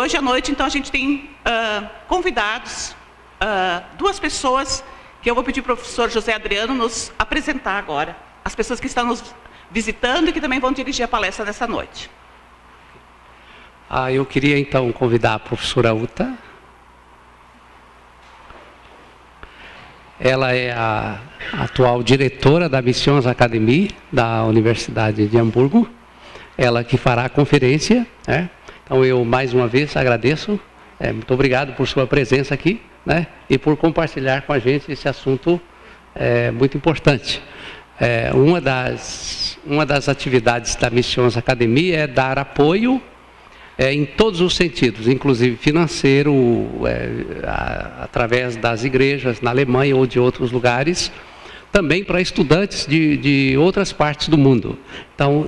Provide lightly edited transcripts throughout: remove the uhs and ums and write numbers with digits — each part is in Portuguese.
Hoje à noite, então, a gente tem convidados, duas pessoas que eu vou pedir para o professor José Adriano nos apresentar agora. As pessoas que estão nos visitando e que também vão dirigir a palestra nessa noite. Eu queria, então, convidar a professora Uta. Ela é a atual diretora da Missions Academy da Universidade de Hamburgo. Ela que fará a conferência, né? Então, eu, mais uma vez, agradeço. Muito obrigado por sua presença aqui, né? E por compartilhar com a gente esse assunto muito importante. Uma das atividades da Missions Academy é dar apoio em todos os sentidos, inclusive financeiro, através das igrejas na Alemanha ou de outros lugares, também para estudantes de outras partes do mundo. Então,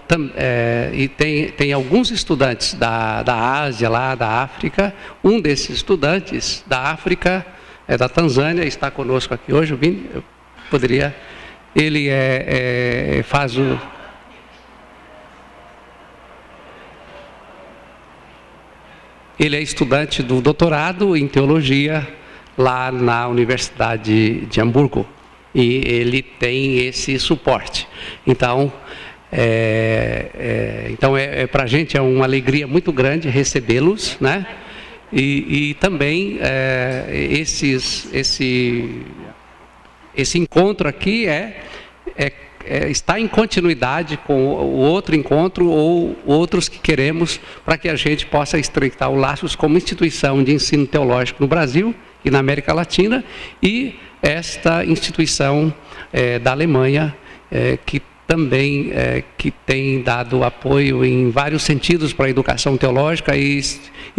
e tem alguns estudantes da Ásia, lá da África. Um desses estudantes da África, da Tanzânia, está conosco aqui hoje. Eu poderia... Ele faz o... Ele é estudante do doutorado em teologia lá na Universidade de Hamburgo. E ele tem esse suporte. Então, para a gente é uma alegria muito grande recebê-los, né? E também esse encontro aqui está em continuidade com o outro encontro ou outros que queremos para que a gente possa estreitar os laços como instituição de ensino teológico no Brasil e na América Latina, e esta instituição da Alemanha, que também que tem dado apoio em vários sentidos para a educação teológica e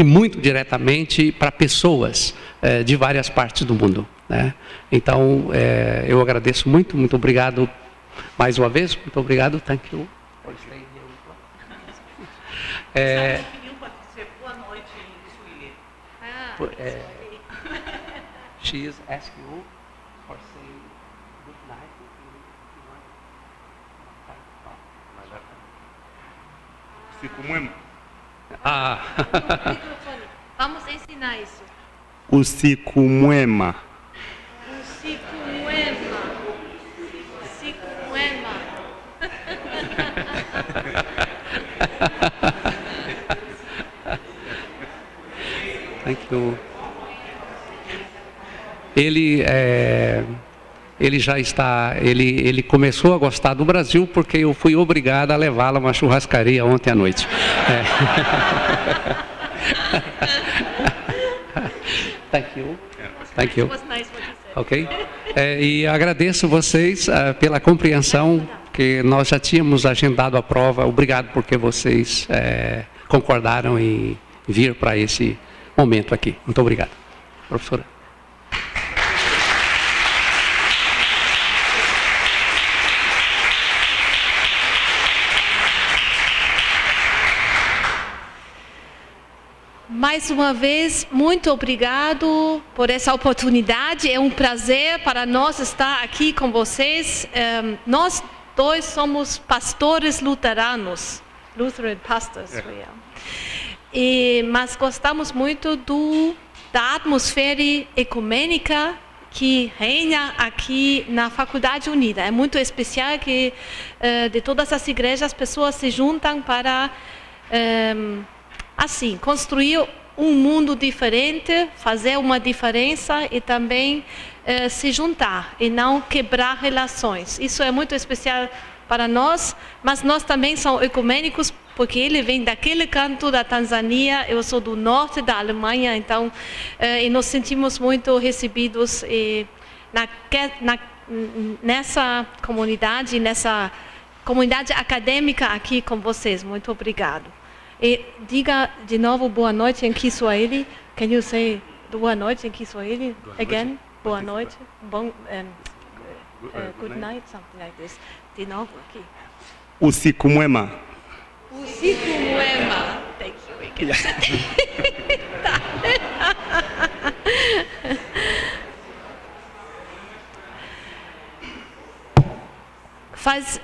muito diretamente para pessoas de várias partes do mundo, né? Então, eu agradeço muito, muito obrigado mais uma vez, muito obrigado, thank you. Boa noite em Suíça. She is asking you for saying good night. Usiku mwema. Vamos ensinar isso. Usiku mwema. Usiku mwema. Usiku mwema. Thank you. Ele já está, ele começou a gostar do Brasil porque eu fui obrigado a levá-lo a uma churrascaria ontem à noite. Thank you. Thank you. Ok. E agradeço vocês pela compreensão, que nós já tínhamos agendado a prova. Obrigado porque vocês concordaram em vir para esse momento aqui. Muito obrigado, professora. Mais uma vez, muito obrigado por essa oportunidade. É um prazer para nós estar aqui com vocês. Nós dois somos pastores luteranos, Lutheran pastors. Mas gostamos muito da atmosfera ecumênica que reina aqui na Faculdade Unida. É muito especial que de todas as igrejas as pessoas se juntam para assim, construir um mundo diferente, fazer uma diferença e também se juntar e não quebrar relações. Isso é muito especial para nós, mas nós também somos ecumênicos, porque ele vem daquele canto da Tanzânia, eu sou do norte da Alemanha, então e nos sentimos muito recebidos nessa comunidade acadêmica aqui com vocês. Muito obrigado. E diga de novo boa noite em Kiswahili. Can you say boa noite em Kiswahili. Again, boa noite. Bom, good night, something like this. De novo aqui. Usiku mwema. Usiku mwema. Thank you. Faz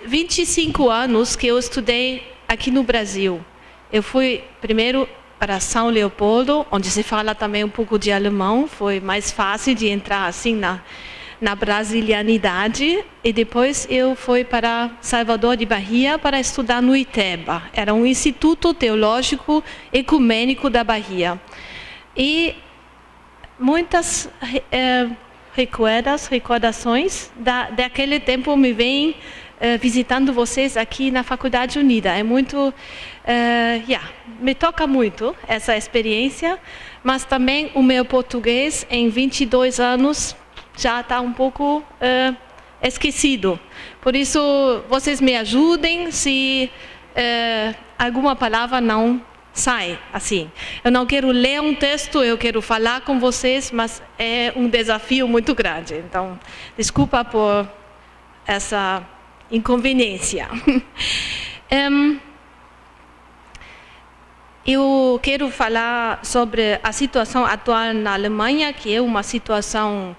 25 anos que eu estudei aqui no Brasil. Eu fui primeiro para São Leopoldo, onde se fala também um pouco de alemão. Foi mais fácil de entrar assim na brasilianidade. E depois eu fui para Salvador de Bahia para estudar no ITEBA. Era um Instituto Teológico Ecumênico da Bahia. E muitas recordações daquele tempo me vêm visitando vocês aqui na Faculdade Unida. É muito, me toca muito essa experiência, mas também o meu português em 22 anos já está um pouco esquecido. Por isso, vocês me ajudem se alguma palavra não sai assim. Eu não quero ler um texto, eu quero falar com vocês, mas é um desafio muito grande. Então, desculpa por essa inconveniência. Eu quero falar sobre a situação atual na Alemanha, que é uma situação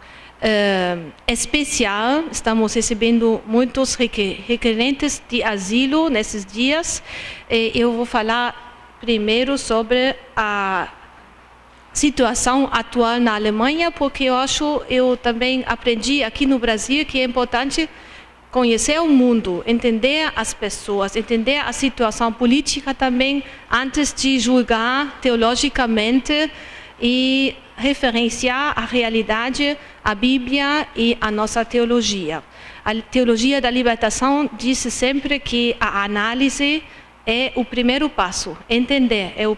especial. Estamos recebendo muitos requerentes de asilo nesses dias. Eu vou falar primeiro sobre a situação atual na Alemanha, porque eu também aprendi aqui no Brasil que é importante conhecer o mundo, entender as pessoas, entender a situação política também, antes de julgar teologicamente e referenciar a realidade, a Bíblia e a nossa teologia. A teologia da libertação diz sempre que a análise é o primeiro passo, entender é o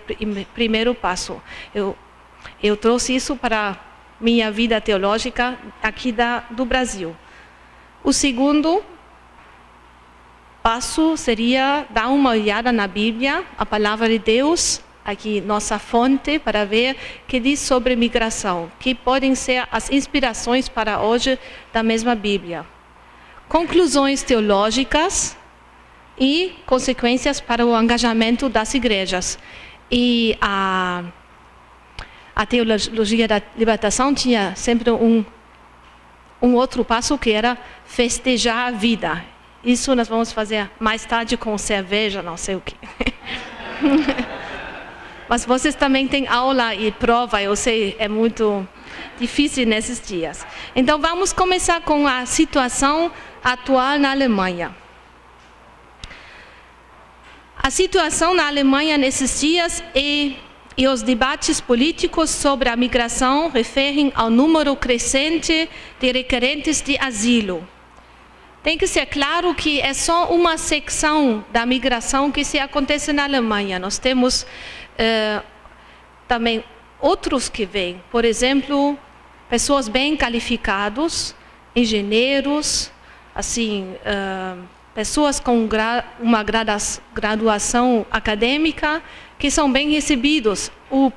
primeiro passo. Eu trouxe isso para minha vida teológica aqui do Brasil. O segundo passo seria dar uma olhada na Bíblia, a palavra de Deus, aqui nossa fonte, para ver o que diz sobre migração, que podem ser as inspirações para hoje da mesma Bíblia. Conclusões teológicas e consequências para o engajamento das igrejas. E a teologia da libertação tinha sempre um outro passo, que era festejar a vida. Isso nós vamos fazer mais tarde com cerveja, não sei o quê. Mas vocês também têm aula e prova, eu sei, é muito difícil nesses dias. Então vamos começar com a situação atual na Alemanha. A situação na Alemanha nesses dias e os debates políticos sobre a migração referem ao número crescente de requerentes de asilo. Tem que ser claro que é só uma secção da migração que se acontece na Alemanha. Nós temos também outros que vêm, por exemplo, pessoas bem qualificadas, engenheiros, assim, pessoas com uma graduação acadêmica, que são bem recebidos. O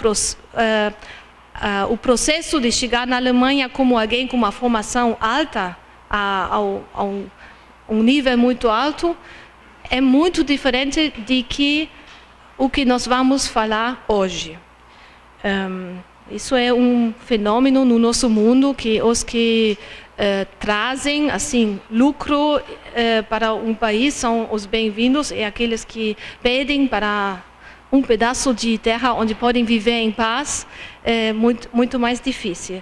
processo de chegar na Alemanha como alguém com uma formação alta, a um nível muito alto, é muito diferente de o que nós vamos falar hoje. Isso é um fenômeno no nosso mundo, que os que trazem assim lucro para um país são os bem-vindos, e aqueles que pedem para um pedaço de terra onde podem viver em paz é muito mais difícil.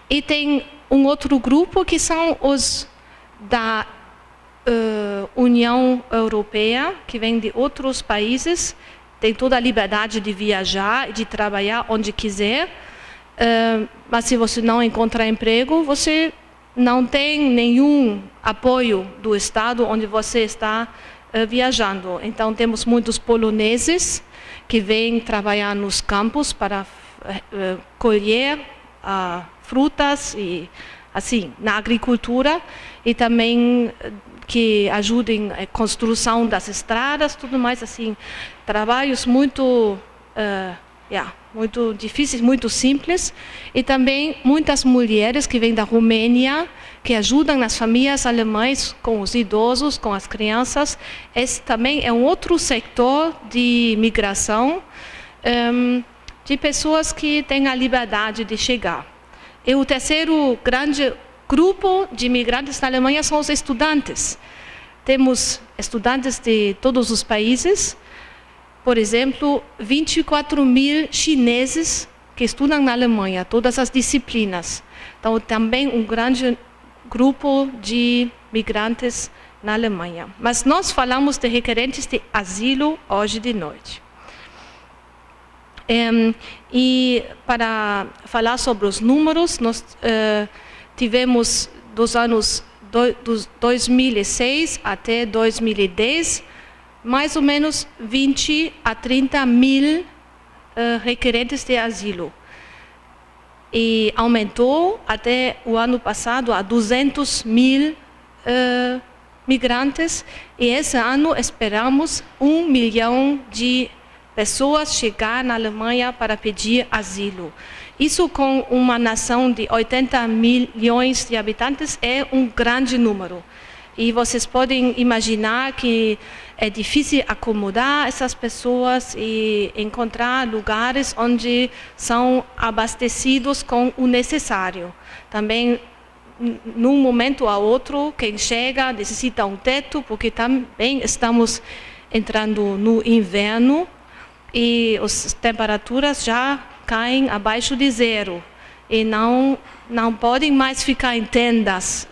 E tem um outro grupo que são os da União Europeia, que vêm de outros países, tem toda a liberdade de viajar e de trabalhar onde quiser, mas se você não encontrar emprego, você não tem nenhum apoio do Estado onde você está viajando. Então temos muitos poloneses que vêm trabalhar nos campos para colher frutas e assim na agricultura, e também que ajudem a construção das estradas, tudo mais assim, trabalhos muito muito difíceis, muito simples. E também muitas mulheres que vêm da Romênia, que ajudam nas famílias alemãs com os idosos, com as crianças. Esse também é um outro setor de migração, de pessoas que têm a liberdade de chegar. E o terceiro grande grupo de imigrantes na Alemanha são os estudantes. Temos estudantes de todos os países. Por exemplo, 24 mil chineses que estudam na Alemanha, todas as disciplinas. Então, também um grande grupo de migrantes na Alemanha. Mas nós falamos de requerentes de asilo hoje de noite. E para falar sobre os números, nós tivemos dos anos 2006 até 2010, mais ou menos 20 a 30 mil requerentes de asilo. E aumentou até o ano passado a 200 mil migrantes. E esse ano esperamos 1 milhão de pessoas chegar na Alemanha para pedir asilo. Isso com uma nação de 80 milhões de habitantes é um grande número. E vocês podem imaginar que é difícil acomodar essas pessoas e encontrar lugares onde são abastecidos com o necessário. Também, num momento a outro, quem chega necessita um teto, porque também estamos entrando no inverno e as temperaturas já caem abaixo de zero. E não podem mais ficar em tendas.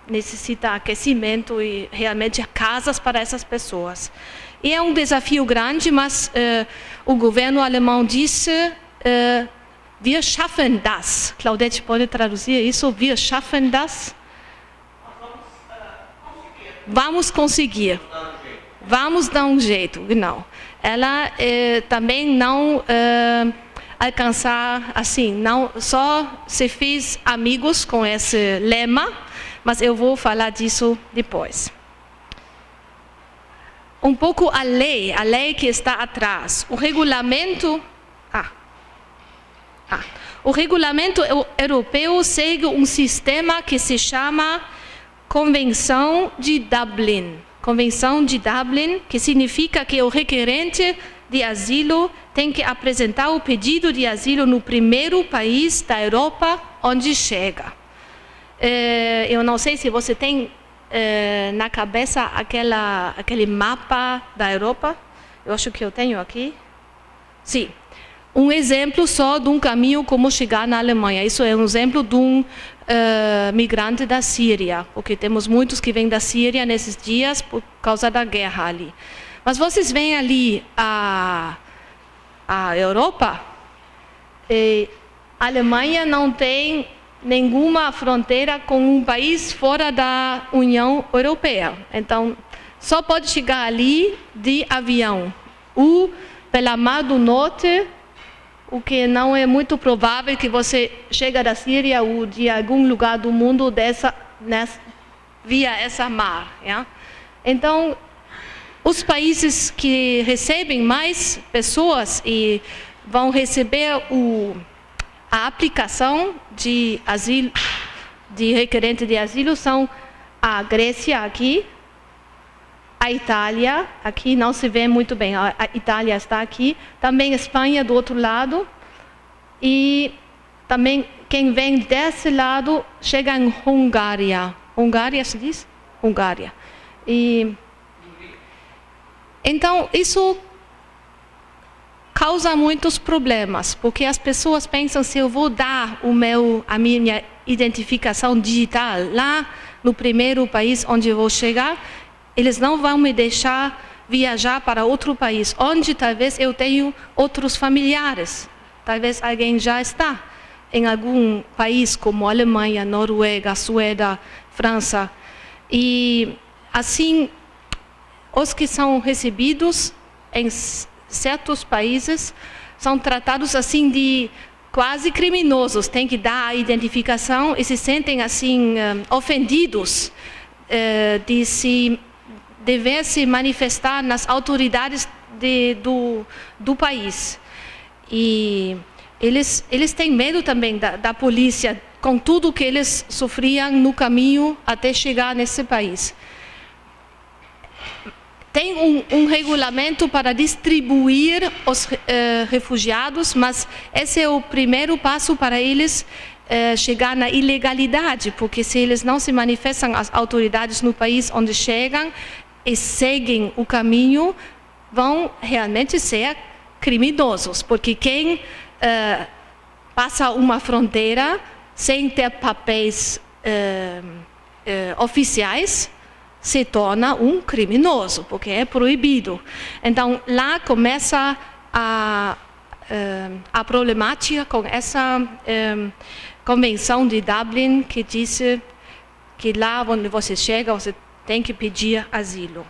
Necessita aquecimento e realmente casas para essas pessoas. E é um desafio grande, mas o governo alemão disse, wir schaffen das. Claudete pode traduzir isso, wir schaffen das? Vamos conseguir. Vamos dar um jeito, não. Ela também não alcançar, assim, não só se fez amigos com esse lema, mas eu vou falar disso depois. Um pouco a lei que está atrás. O regulamento europeu segue um sistema que se chama Convenção de Dublin. Convenção de Dublin, que significa que o requerente de asilo tem que apresentar o pedido de asilo no primeiro país da Europa onde chega. Eu não sei se você tem na cabeça aquele mapa da Europa. Eu acho que eu tenho aqui. Sim. Um exemplo só de um caminho como chegar na Alemanha. Isso é um exemplo de um migrante da Síria, porque temos muitos que vêm da Síria nesses dias por causa da guerra ali. Mas vocês veem ali a Europa, a Alemanha não tem nenhuma fronteira com um país fora da União Europeia. Então, só pode chegar ali de avião. Ou pela Mar do Norte, o que não é muito provável que você chegue da Síria ou de algum lugar do mundo via essa mar. Yeah? Então, os países que recebem mais pessoas e vão receber a aplicação de asilo, de requerente de asilo, são a Grécia aqui, a Itália, aqui não se vê muito bem, a Itália está aqui, também a Espanha do outro lado, e também quem vem desse lado chega em Hungária. Hungária se diz? Hungária. Então, isso causa muitos problemas, porque as pessoas pensam, se eu vou dar a minha identificação digital lá no primeiro país onde eu vou chegar, eles não vão me deixar viajar para outro país, onde talvez eu tenho outros familiares. Talvez alguém já está em algum país como Alemanha, Noruega, Suécia, França. E assim, os que são recebidos em certos países são tratados assim de quase criminosos. Tem que dar a identificação e se sentem assim ofendidos de dever se manifestar nas autoridades do país. E eles têm medo também da polícia, com tudo que eles sofriam no caminho até chegar nesse país. Tem um regulamento para distribuir os refugiados, mas esse é o primeiro passo para eles chegar na ilegalidade, porque se eles não se manifestam às autoridades no país onde chegam e seguem o caminho, vão realmente ser criminosos, porque quem passa uma fronteira sem ter papéis oficiais se torna um criminoso, porque é proibido. Então, lá começa a problemática com essa Convenção de Dublin, que diz que lá onde você chega, você tem que pedir asilo.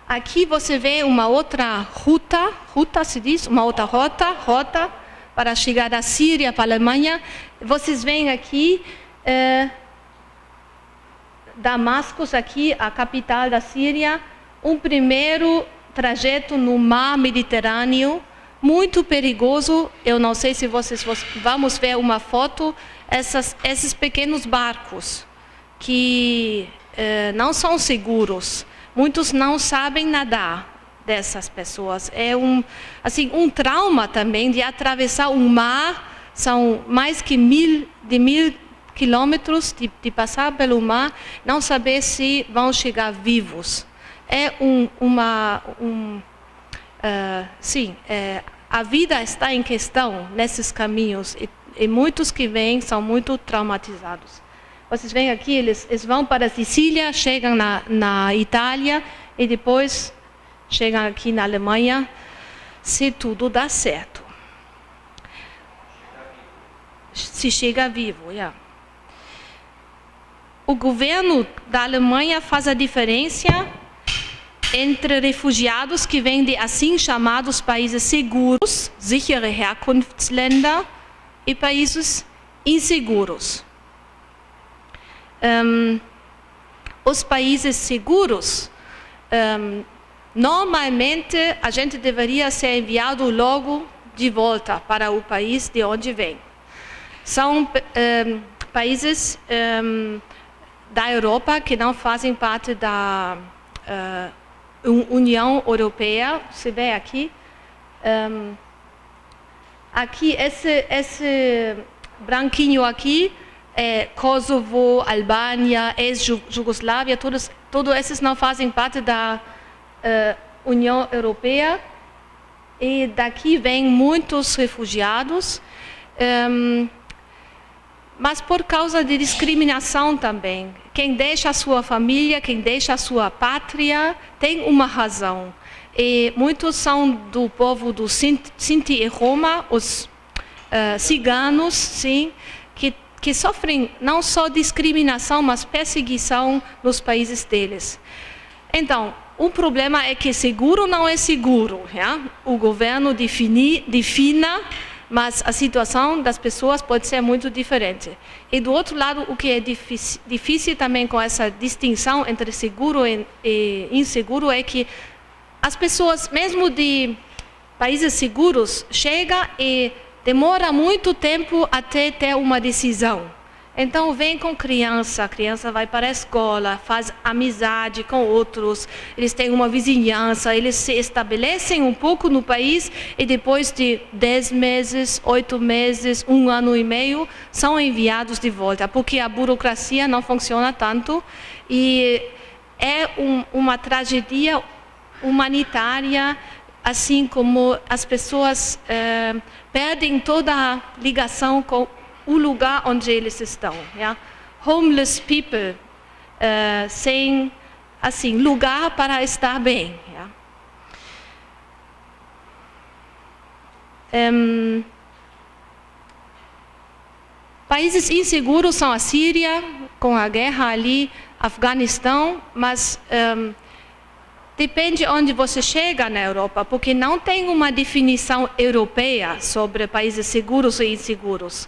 Aqui você vê uma outra rota se diz, uma outra rota para chegar da Síria para a Alemanha. Vocês veem aqui Damasco, aqui a capital da Síria, um primeiro trajeto no mar Mediterrâneo, muito perigoso. Eu não sei se vocês vamos ver uma foto, esses pequenos barcos que não são seguros. Muitos não sabem nadar dessas pessoas. É um trauma também de atravessar um mar. São mais que 1000 quilômetros de passar pelo mar, não saber se vão chegar vivos. É a vida está em questão nesses caminhos e muitos que vêm são muito traumatizados. Vocês veem aqui, eles vão para a Sicília, chegam na Itália e depois chegam aqui na Alemanha, se tudo dá certo. Se chega vivo, yeah. O governo da Alemanha faz a diferença entre refugiados que vêm de assim chamados países seguros, sichere Herkunftsländer, e países inseguros. Os países seguros, normalmente a gente deveria ser enviado logo de volta para o país de onde vem. São países da Europa que não fazem parte da União Europeia. Você vê aqui. Aqui, esse branquinho aqui é Kosovo, Albânia, ex-Jugoslávia, todos esses não fazem parte da União Europeia. E daqui vêm muitos refugiados, mas por causa de discriminação também. Quem deixa a sua família, quem deixa a sua pátria, tem uma razão. E muitos são do povo do Sinti e Roma, os ciganos, sim, que sofrem não só discriminação, mas perseguição nos países deles. Então, o problema é que seguro não é seguro. Já? O governo defina, mas a situação das pessoas pode ser muito diferente. E do outro lado, o que é difícil também com essa distinção entre seguro e inseguro é que as pessoas, mesmo de países seguros, chegam e demora muito tempo até ter uma decisão. Então, vem com criança, a criança vai para a escola, faz amizade com outros, eles têm uma vizinhança, eles se estabelecem um pouco no país e depois de 10 meses, 8 meses, 1 ano e meio, são enviados de volta, porque a burocracia não funciona tanto e é uma tragédia humanitária, assim como as pessoas perdem toda a ligação com o lugar onde eles estão. Yeah? Homeless people, sem assim, lugar para estar bem. Yeah? Países inseguros são a Síria, com a guerra ali, Afeganistão, mas depende onde você chega na Europa, porque não tem uma definição europeia sobre países seguros e inseguros.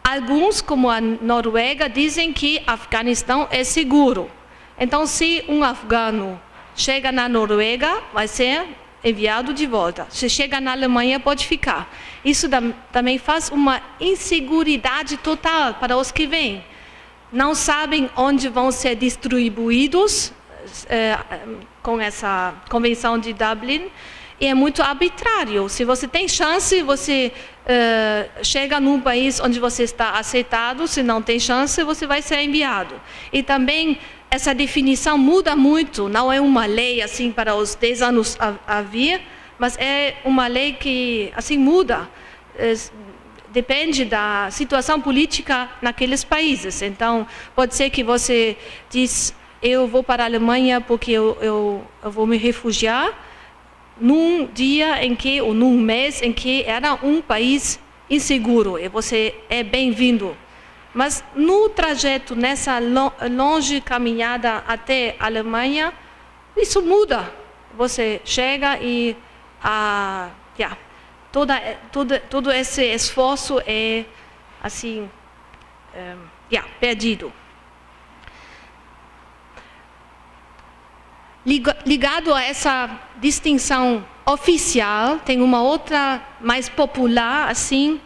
Alguns, como a Noruega, dizem que Afeganistão é seguro. Então, se um afegano chega na Noruega, vai ser enviado de volta. Se chega na Alemanha, pode ficar. Isso também faz uma inseguridade total para os que vêm. Não sabem onde vão ser distribuídos com essa Convenção de Dublin. E é muito arbitrário. Se você tem chance, você chega num país onde você está aceitado. Se não tem chance, você vai ser enviado. E também essa definição muda muito. Não é uma lei assim para os 10 anos a vir, mas é uma lei que assim muda. Depende da situação política naqueles países. Então, pode ser que você diz, eu vou para a Alemanha porque eu vou me refugiar, num dia em que, ou num mês em que era um país inseguro, e você é bem-vindo. Mas no trajeto, nessa longe caminhada até a Alemanha, isso muda. Você chega e todo esse esforço é assim, perdido. Ligado a essa distinção oficial, tem uma outra mais popular, assim,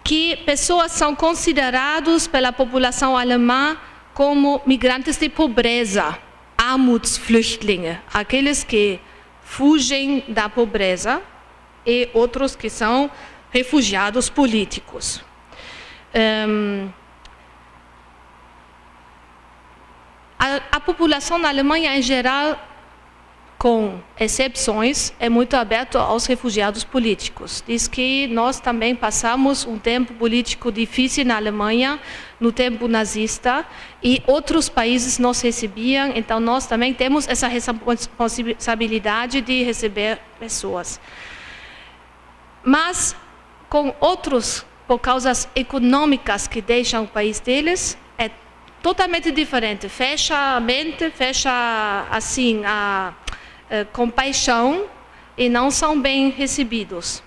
que pessoas são consideradas pela população alemã como migrantes de pobreza, Armutsflüchtlinge, aqueles que fugem da pobreza, e outros que são refugiados políticos. A população na Alemanha, em geral, com exceções, é muito aberta aos refugiados políticos. Diz que nós também passamos um tempo político difícil na Alemanha, no tempo nazista, e outros países nos recebiam, então nós também temos essa responsabilidade de receber pessoas. Mas, com outros, por causas econômicas que deixam o país deles, é totalmente diferente. Fecha a mente, fecha assim a compaixão, e não são bem recebidos.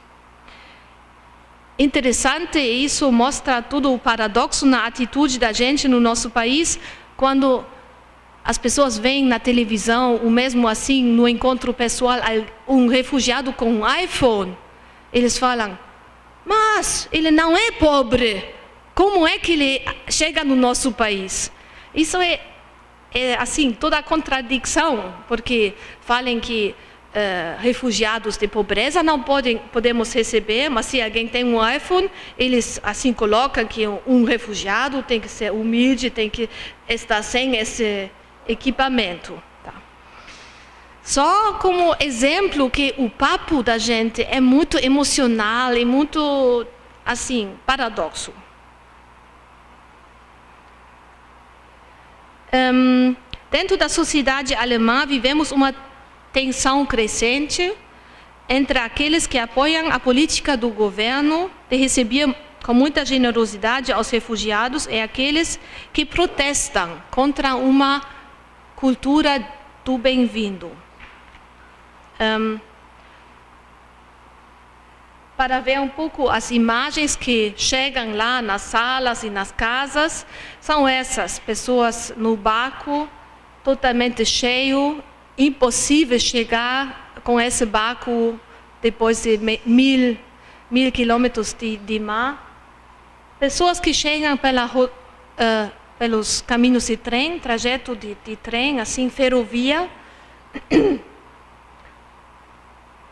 Interessante, isso mostra todo o paradoxo na atitude da gente no nosso país, quando as pessoas veem na televisão, ou mesmo assim no encontro pessoal, um refugiado com um iPhone, eles falam, mas ele não é pobre, como é que ele chega no nosso país? Isso é assim, toda a contradição, porque falam que refugiados de pobreza não podemos receber, mas se alguém tem um iPhone, eles assim colocam que um refugiado tem que ser humilde, tem que estar sem esse equipamento. Tá. Só como exemplo que o papo da gente é muito emocional e muito assim, paradoxo. Dentro da sociedade alemã, vivemos uma tensão crescente entre aqueles que apoiam a política do governo de receber com muita generosidade aos refugiados e aqueles que protestam contra uma cultura do bem-vindo. Para ver um pouco as imagens que chegam lá nas salas e nas casas, são essas pessoas no barco, totalmente cheio, impossível chegar com esse barco depois de mil quilômetros de mar. Pessoas que chegam pelos caminhos de trem, trajeto de trem, assim, ferrovia.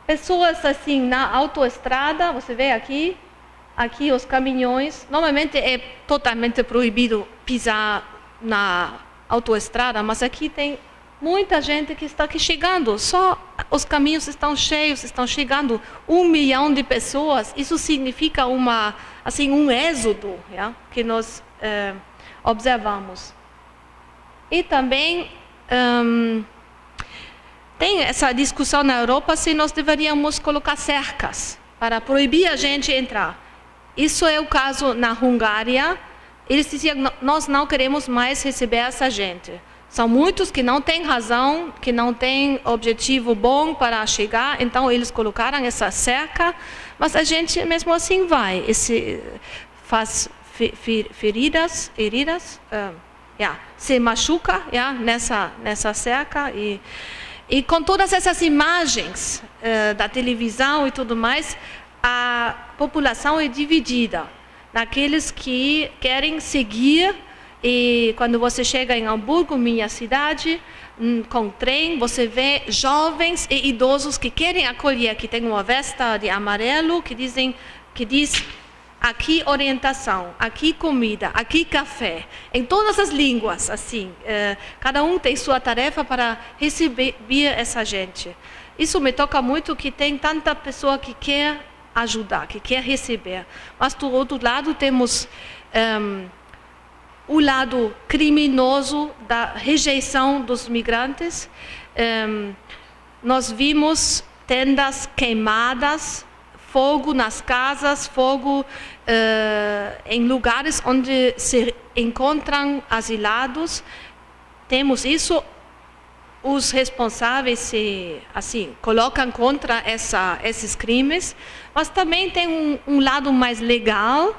Pessoas assim na autoestrada, você vê aqui os caminhões. Normalmente é totalmente proibido pisar na autoestrada, mas aqui tem muita gente que está aqui chegando. Só os caminhos estão cheios, estão chegando 1 milhão de pessoas. Isso significa um êxodo, que nós observamos. E também tem essa discussão na Europa se nós deveríamos colocar cercas para proibir a gente entrar. Isso é o caso na Hungária. Eles diziam, nós não queremos mais receber essa gente. São muitos que não têm razão, que não têm objetivo bom para chegar, então eles colocaram essa cerca, mas a gente mesmo assim vai. Faz feridas se machuca nessa cerca e com todas essas imagens da televisão e tudo mais, a população é dividida naqueles que querem seguir. E quando você chega em Hamburgo, minha cidade, com trem, você vê jovens e idosos que querem acolher, que tem uma vesta de amarelo que diz aqui orientação, aqui comida, aqui café, em todas as línguas, assim. Cada um tem sua tarefa para receber essa gente. Isso me toca muito, que tem tanta pessoa que quer ajudar, que quer receber. Mas do outro lado temos o lado criminoso da rejeição dos migrantes. Nós vimos tendas queimadas, fogo nas casas, fogo em lugares onde se encontram asilados. Temos isso. Os responsáveis se colocam contra esses crimes, mas também tem um lado mais legal,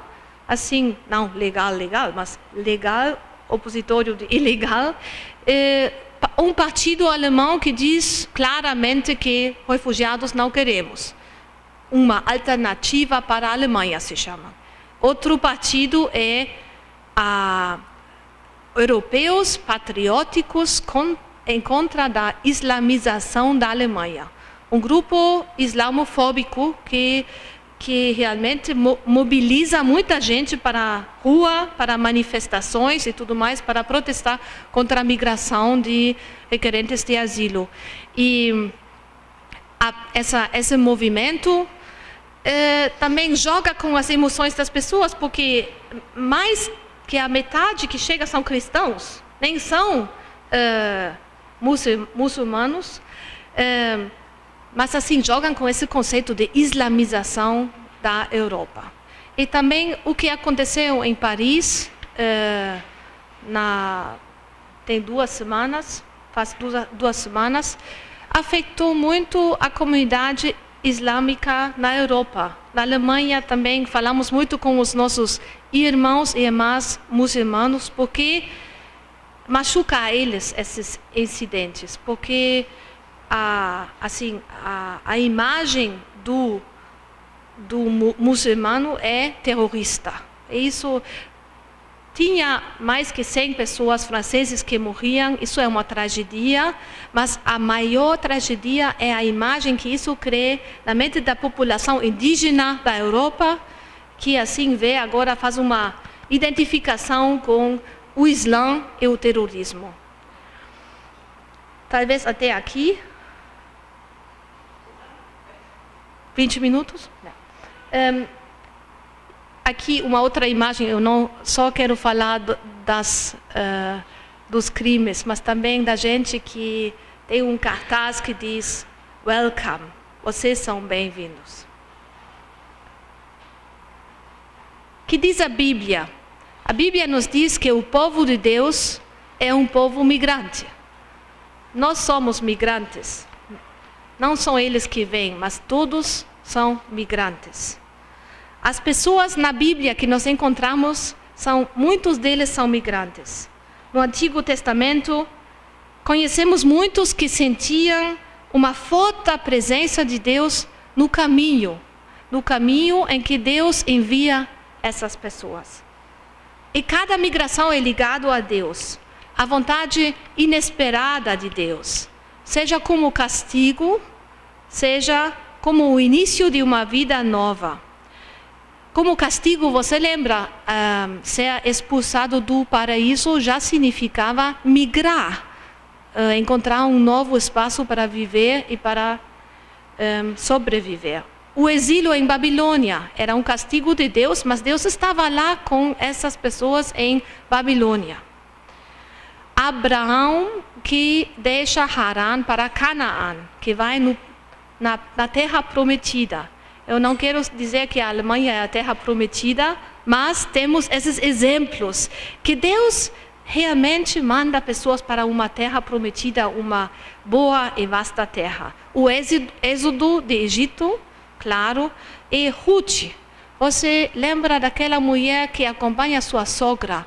não legal, mas legal, opositório de ilegal. Um partido alemão que diz claramente que refugiados não queremos. Uma alternativa para a Alemanha se chama. Outro partido é europeus patrióticos em contra da islamização da Alemanha. Um grupo islamofóbico que realmente mobiliza muita gente para a rua, para manifestações e tudo mais, para protestar contra a migração de requerentes de asilo. E esse movimento também joga com as emoções das pessoas, porque mais que a metade que chega são cristãos, nem são muçulmanos, mas jogam com esse conceito de islamização da Europa. E também o que aconteceu em Paris, tem 2 semanas, faz 2 semanas, afetou muito a comunidade islâmica na Europa. Na Alemanha também falamos muito com os nossos irmãos e irmãs muçulmanos, porque machuca a eles esses incidentes, porque a imagem do muçulmano é terrorista. Isso tinha mais que 100 pessoas franceses que morriam, isso é uma tragédia, mas a maior tragédia é a imagem que isso cria na mente da população indígena da Europa, que vê agora, faz uma identificação com o Islã e o terrorismo. Talvez até aqui. 20 minutos? Não. Aqui uma outra imagem, eu não só quero falar dos crimes, mas também da gente que tem um cartaz que diz "Welcome", vocês são bem-vindos. Que diz a Bíblia? A Bíblia nos diz que o povo de Deus é um povo migrante. Nós somos migrantes. Não são eles que vêm, mas todos são migrantes. As pessoas na Bíblia que nós encontramos, muitos deles são migrantes. No Antigo Testamento, conhecemos muitos que sentiam uma forte presença de Deus no caminho em que Deus envia essas pessoas. E cada migração é ligada a Deus, a vontade inesperada de Deus, seja como castigo, seja como o início de uma vida nova. Como castigo, você lembra, ser expulsado do paraíso já significava migrar, encontrar um novo espaço para viver e para sobreviver. O exílio em Babilônia era um castigo de Deus, mas Deus estava lá com essas pessoas em Babilônia. Abraão, que deixa Harã para Canaã, que vai na terra prometida. Eu não quero dizer que a Alemanha é a terra prometida, mas temos esses exemplos que Deus realmente manda pessoas para uma terra prometida, uma boa e vasta terra. O êxodo de Egito, claro, e Ruth. Você lembra daquela mulher que acompanha sua sogra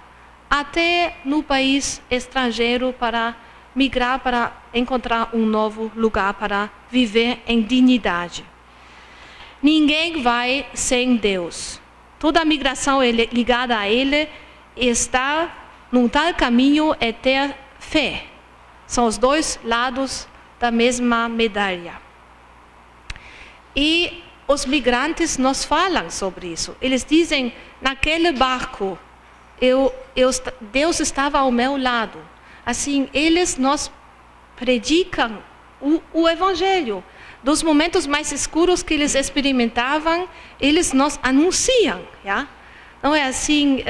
até no país estrangeiro para migrar, para encontrar um novo lugar para viver em dignidade. Ninguém vai sem Deus. Toda a migração ligada a Ele está num tal caminho é ter fé. São os dois lados da mesma medalha. E os migrantes nos falam sobre isso. Eles dizem, naquele barco, Deus estava ao meu lado. Assim, eles nos predicam o Evangelho. Dos momentos mais escuros que eles experimentavam, eles nos anunciam. Ja? Não é assim,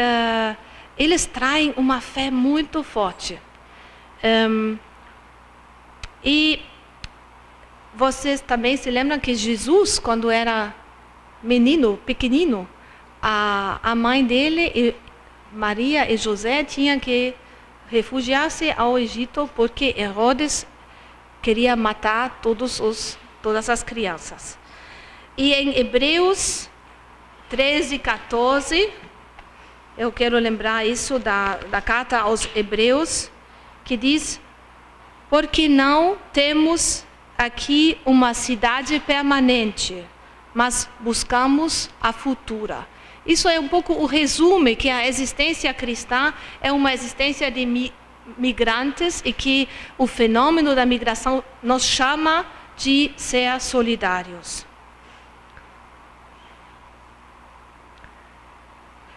eles traem uma fé muito forte. E vocês também se lembram que Jesus, quando era menino, pequenino, a mãe dele, Maria e José, tinham que refugiar-se ao Egito porque Herodes queria matar todas as crianças. E em Hebreus 13:14, eu quero lembrar isso da carta aos Hebreus, que diz: porque não temos aqui uma cidade permanente, mas buscamos a futura. Isso é um pouco o resumo, que a existência cristã é uma existência de migrantes e que o fenômeno da migração nos chama de ser solidários.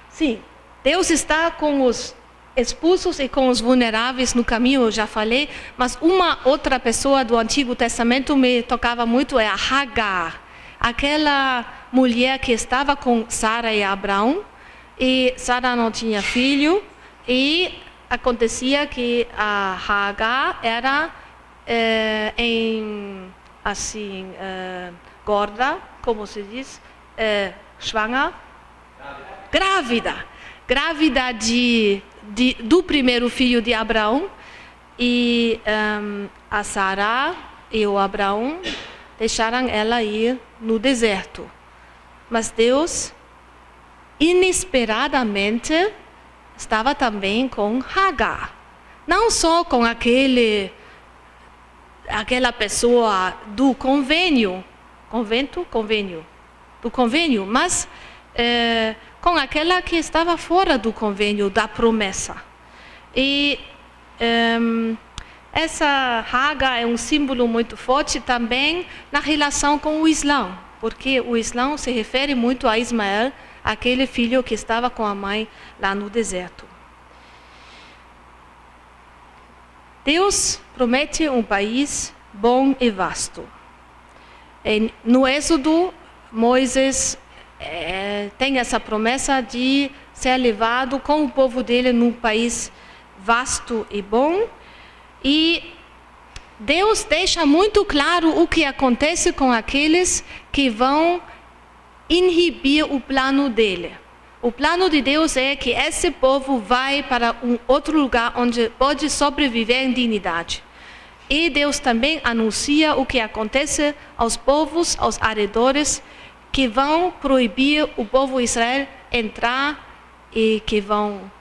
Sim, Deus está com os expulsos e com os vulneráveis no caminho, eu já falei, mas uma outra pessoa do Antigo Testamento me tocava muito, é a Hagar, aquela mulher que estava com Sara e Abraão, e Sara não tinha filho, e acontecia que a Hagar era gorda, como se diz, grávida do primeiro filho de Abraão, e a Sara e o Abraão deixaram ela ir no deserto. Mas Deus, inesperadamente, estava também com Hagar. Não só com aquela pessoa do convênio, mas com aquela que estava fora do convênio da promessa. E essa Hagar é um símbolo muito forte também na relação com o Islã, porque o Islã se refere muito a Ismael, aquele filho que estava com a mãe lá no deserto. Deus promete um país bom e vasto. No Êxodo, Moisés tem essa promessa de ser levado com o povo dele num país vasto e bom. E Deus deixa muito claro o que acontece com aqueles que vão inibir o plano dele. O plano de Deus é que esse povo vai para um outro lugar onde pode sobreviver em dignidade. E Deus também anuncia o que acontece aos povos, aos arredores, que vão proibir o povo de Israel entrar e que vão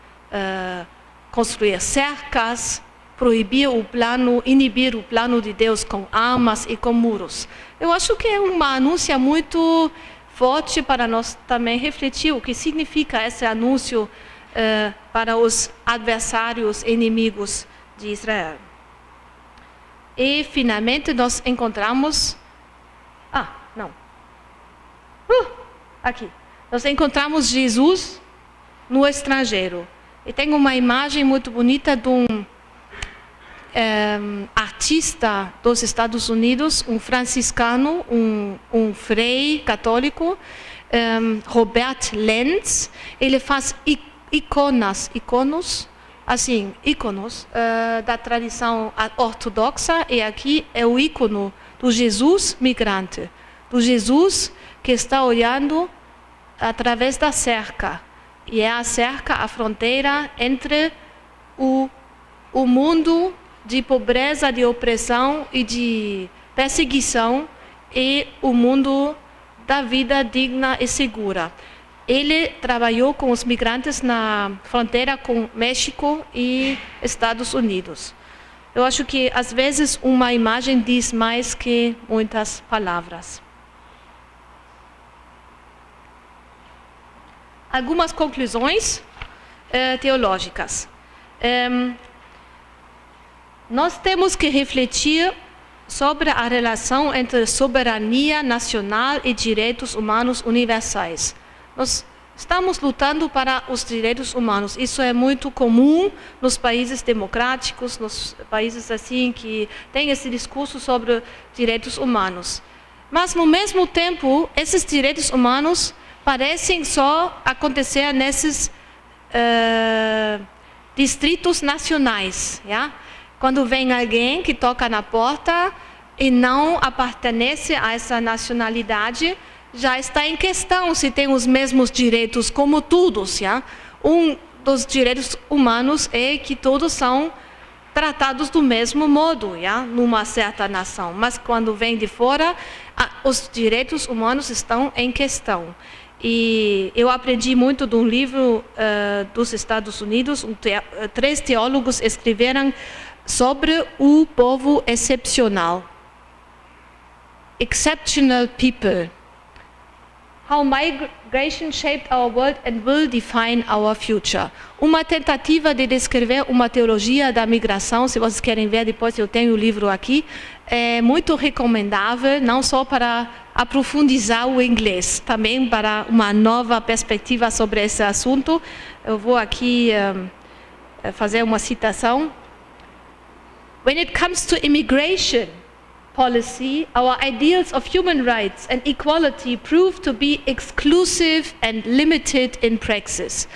construir cercas, inibir o plano de Deus com armas e com muros. Eu acho que é uma anúncio muito forte para nós também refletir o que significa esse anúncio para os adversários inimigos de Israel. E finalmente nós encontramos aqui. Nós encontramos Jesus no estrangeiro. E tem uma imagem muito bonita de um artista dos Estados Unidos, um franciscano, um frei católico, Robert Lenz. Ele faz íconos da tradição ortodoxa, e aqui é o ícone do Jesus migrante, do Jesus que está olhando através da cerca, e é a cerca, a fronteira entre o mundo de pobreza, de opressão e de perseguição e o mundo da vida digna e segura. ele trabalhou com os migrantes na fronteira com México e Estados Unidos. Eu acho que, às vezes, uma imagem diz mais que muitas palavras. Algumas conclusões teológicas. Nós temos que refletir sobre a relação entre soberania nacional e direitos humanos universais. Nós estamos lutando para os direitos humanos. Isso é muito comum nos países democráticos, nos países assim que têm esse discurso sobre direitos humanos. Mas, no mesmo tempo, esses direitos humanos parecem só acontecer nesses distritos nacionais. Yeah? Quando vem alguém que toca na porta e não pertence a essa nacionalidade, já está em questão se tem os mesmos direitos como todos. Yeah? Um dos direitos humanos é que todos são tratados do mesmo modo, yeah? Numa certa nação. Mas quando vem de fora, os direitos humanos estão em questão. E eu aprendi muito de um livro dos Estados Unidos. 3 teólogos escreveram sobre o povo excepcional. Exceptional people. How migration shaped our world and will define our future. Uma tentativa de descrever uma teologia da migração. Se vocês querem ver depois, eu tenho o livro aqui. É muito recomendável, não só para aprofundizar o inglês, também para uma nova perspectiva sobre esse assunto. Eu vou aqui fazer uma citação. When it comes to immigration policy, our ideals of human rights and equality prove to be exclusive and limited in praxis.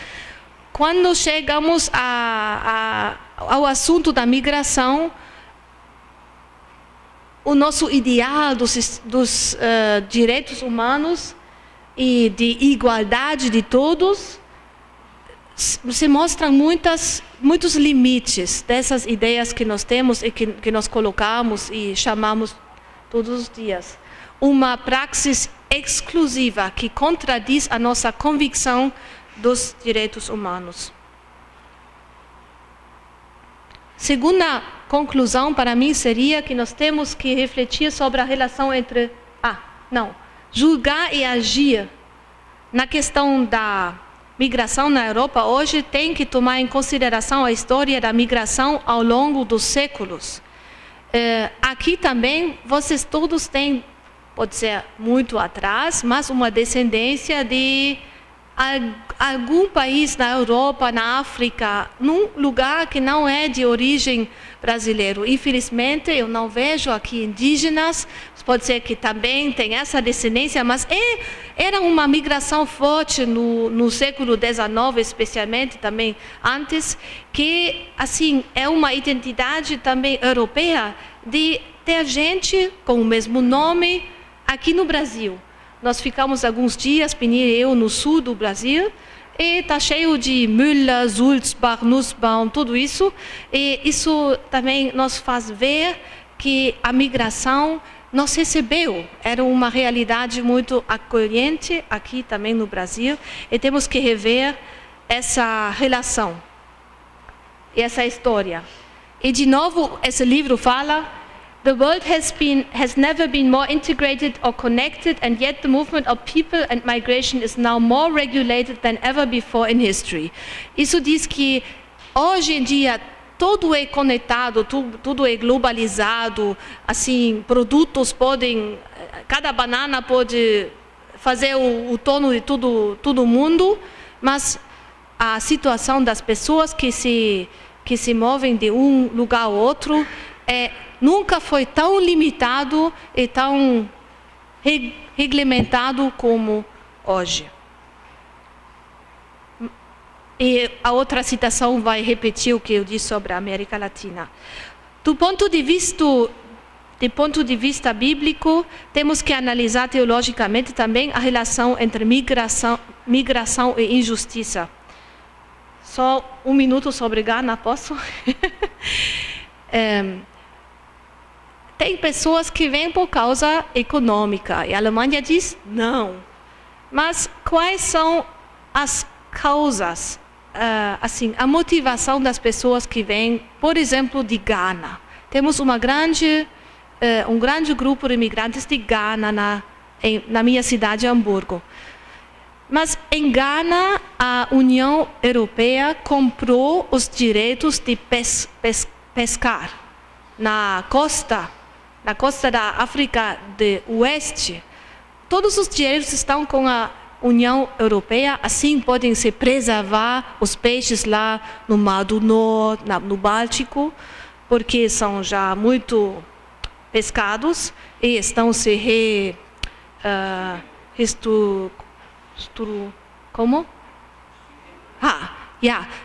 Quando chegamos ao assunto da migração, o nosso ideal dos direitos humanos e de igualdade de todos se mostram muitos limites dessas ideias que nós temos e que nós colocamos e chamamos todos os dias. Uma praxis exclusiva que contradiz a nossa convicção dos direitos humanos. Segunda conclusão para mim seria que nós temos que refletir sobre a relação entre julgar e agir na questão da migração na Europa. Hoje tem que tomar em consideração a história da migração ao longo dos séculos. Aqui também vocês todos têm, pode ser muito atrás, mas uma descendência de algum país na Europa, na África, num lugar que não é de origem brasileiro. Infelizmente, eu não vejo aqui indígenas. Pode ser que também tem essa descendência, mas era uma migração forte no século XIX, especialmente, também antes, que assim é uma identidade também europeia de ter gente com o mesmo nome aqui no Brasil. Nós ficamos alguns dias, Pini e eu, no sul do Brasil, e está cheio de Müller, Sulzbach, Nussbaum, tudo isso. E isso também nos faz ver que a migração nos recebeu. Era uma realidade muito acolhente aqui também no Brasil. E temos que rever essa relação e essa história. E de novo, esse livro fala: The world has never been more integrated or connected, and yet the movement of people and migration is now more regulated than ever before in history. Isso diz que hoje em dia tudo é conectado, tudo é globalizado. Assim, produtos podem, cada banana pode fazer o torno de todo mundo, mas a situação das pessoas que se movem de um lugar ao outro nunca foi tão limitado e tão regulamentado como hoje. E a outra citação vai repetir o que eu disse sobre a América Latina. Do ponto de vista bíblico, temos que analisar teologicamente também a relação entre migração e injustiça. Só um minuto sobre Ghana, posso? Tem pessoas que vêm por causa econômica, e a Alemanha diz não. Mas quais são as causas, assim, a motivação das pessoas que vêm, por exemplo, de Ghana. Temos um grande grupo de imigrantes de Ghana na minha cidade, Hamburgo. Mas em Ghana, a União Europeia comprou os direitos de pescar na costa da África do Oeste. Todos os direitos estão com a União Europeia, assim podem se preservar os peixes lá no Mar do Norte, no Báltico, porque são já muito pescados e estão se como?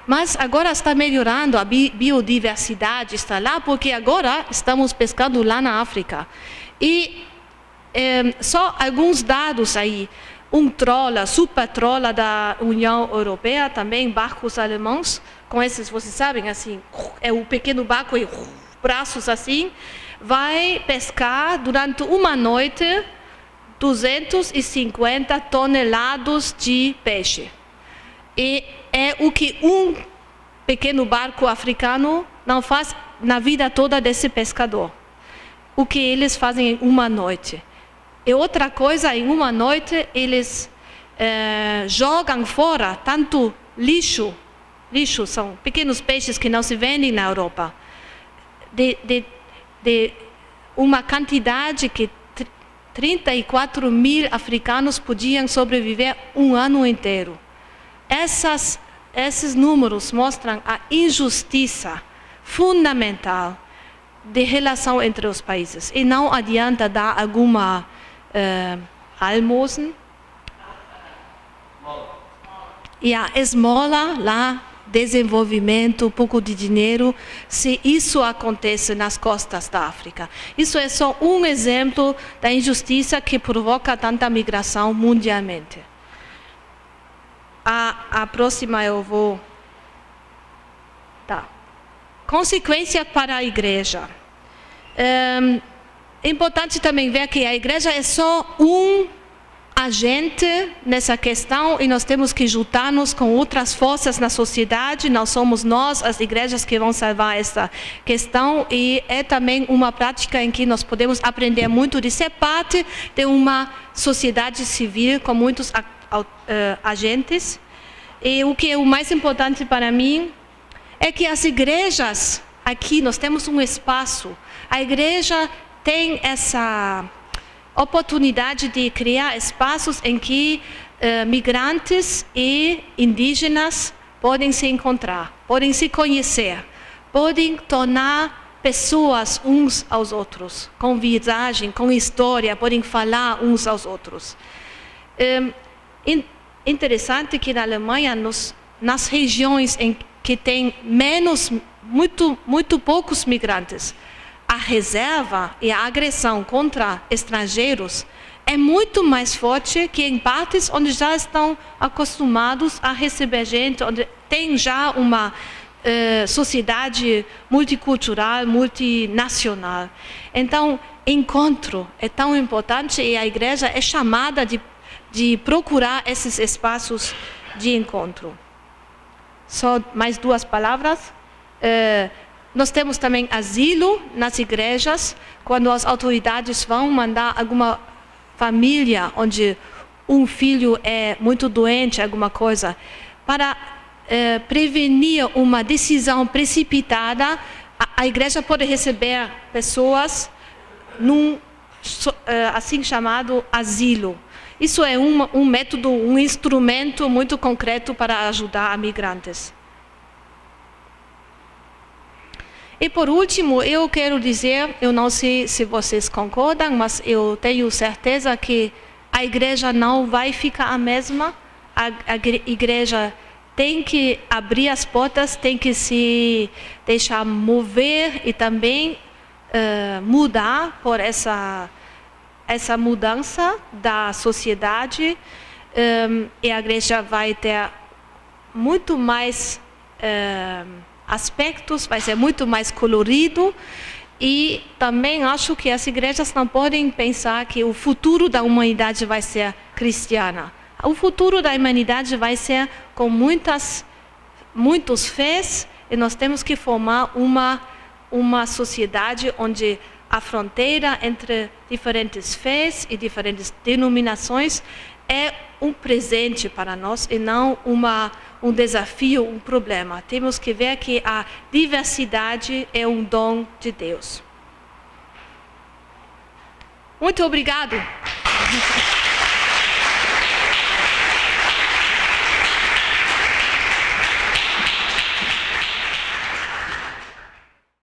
Mas agora está melhorando, a biodiversidade está lá, porque agora estamos pescando lá na África. E só alguns dados aí. Super troller da União Europeia, também barcos alemães, com esses, vocês sabem, assim, é um pequeno barco e braços assim, vai pescar durante uma noite 250 toneladas de peixe. E é o que um pequeno barco africano não faz na vida toda desse pescador. O que eles fazem em uma noite. E outra coisa, em uma noite eles jogam fora tanto lixo são pequenos peixes que não se vendem na Europa, de uma quantidade que 34 mil africanos podiam sobreviver um ano inteiro. Esses números mostram a injustiça fundamental de relação entre os países. E não adianta dar alguma almosen. E a esmola lá, desenvolvimento, um pouco de dinheiro, se isso acontece nas costas da África. Isso é só um exemplo da injustiça que provoca tanta migração mundialmente. A próxima eu vou... Consequência para a igreja. É importante também ver que a igreja é só um agente nessa questão e nós temos que juntar-nos com outras forças na sociedade. Não somos nós, as igrejas, que vão salvar essa questão, e é também uma prática em que nós podemos aprender muito de ser parte de uma sociedade civil com muitos agentes. E o que é o mais importante para mim é que as igrejas, aqui nós temos um espaço, a igreja tem essa oportunidade de criar espaços em que migrantes e indígenas podem se encontrar, podem se conhecer, podem tornar pessoas uns aos outros, com visagem, com história, podem falar uns aos outros. Interessante que na Alemanha, nas regiões em que tem muito poucos migrantes, a reserva e a agressão contra estrangeiros é muito mais forte que em partes onde já estão acostumados a receber gente, onde tem já uma sociedade multicultural, multinacional. Então, encontro é tão importante e a igreja é chamada de procurar esses espaços de encontro. Só mais duas palavras. Nós temos também asilo nas igrejas, quando as autoridades vão mandar alguma família onde um filho é muito doente, alguma coisa, para prevenir uma decisão precipitada, a igreja pode receber pessoas num assim chamado asilo. Isso é um método, um instrumento muito concreto para ajudar migrantes. E por último, eu quero dizer, eu não sei se vocês concordam, mas eu tenho certeza que a igreja não vai ficar a mesma. A igreja tem que abrir as portas, tem que se deixar mover e também mudar por essa mudança da sociedade. E a igreja vai ter muito mais aspectos, vai ser muito mais colorido, e também acho que as igrejas não podem pensar que o futuro da humanidade vai ser cristiana. O futuro da humanidade vai ser com muitos fés, e nós temos que formar uma sociedade onde a fronteira entre diferentes fés e diferentes denominações é um presente para nós e não um desafio, um problema. Temos que ver que a diversidade é um dom de Deus. Muito obrigado.